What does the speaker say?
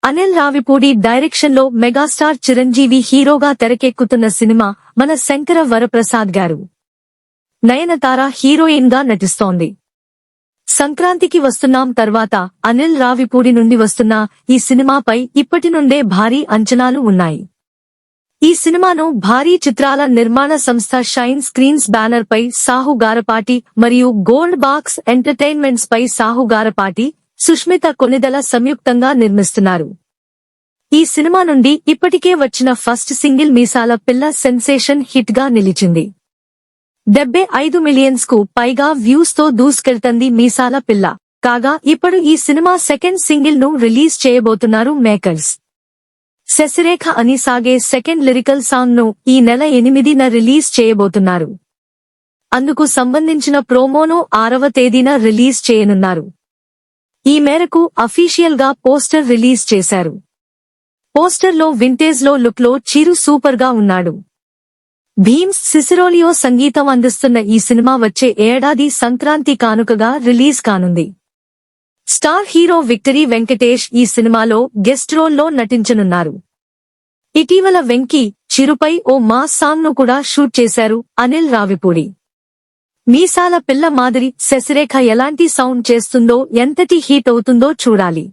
Anil Ravipudi direction లో megastar Chiranjeevi హీరోగా తెరకెక్కుతున్న సినిమా మన శంకర వరప్రసాద్ గారు. నయనతార హీరోయిన్ గా నటిస్తోంది. సంక్రాంతికి వస్తున్నాం తర్వాత అనిల్ రావిపూడి నుండి వస్తున్న ఈ సినిమాపై ఇప్పటి నుండే భారీ అంచనాలు ఉన్నాయి. ఈ సినిమాను భారీ చిత్రాల నిర్మాణ సంస్థ షైన్ స్క్రీన్స్ బ్యానర్ పై సాహు గారపాటి మరియు గోల్డ్ బాక్స్ ఎంటర్టైన్మెంట్స్ పై సాహు గారపాటి, సుష్మిత కొనిదల సంయుక్తంగా నిర్మిస్తున్నారు. ఈ సినిమా నుండి ఇప్పటికే వచ్చిన ఫస్ట్ సింగిల్ మీసాల పిల్ల సెన్సేషన్ హిట్ గా నిలిచింది. 75 మిలియన్స్ కు పైగా వ్యూస్ తో దూసుకెళ్తంది మీసాల పిల్ల. కాగా ఇప్పుడు ఈ సినిమా సెకండ్ సింగిల్ ను రిలీజ్ చేయబోతున్నారు మేకర్స్. శశిరేఖ అని సాగే సెకండ్ లిరికల్ సాంగ్ ను ఈ నెల 8న రిలీజ్ చేయబోతున్నారు. అందుకు సంబంధించిన ప్రోమోను 6వ తేదీన రిలీజ్ చేయనున్నారు. ఈ మేరకు అఫీషియల్ గా పోస్టర్ రిలీజ్ చేశారు. పోస్టర్ లో వింటేజ్ లో లుక్ లో చిరు సూపర్ గా ఉన్నాడు. భీమ్స్ సిసిరోలియో సంగీతం అందిస్తున్న ఈ సినిమా వచ్చే ఏడాది సంక్రాంతి కానుకగా రిలీజ్ కానుంది. స్టార్ హీరో విక్టరీ వెంకటేష్ ఈ సినిమాలో గెస్ట్ రోల్ లో నటించనున్నారు. ఇటీవల వెంకీ, చిరుపై ఓ మాస్ సాంగ్ ను కూడా షూట్ చేశారు అనిల్ రావిపూడి. మీసాల పిల్ల మాదిరి శశిరేఖ ఎలాంటి సౌండ్ చేస్తుందో, ఎంతటి హిట్ అవుతుందో చూడాలి.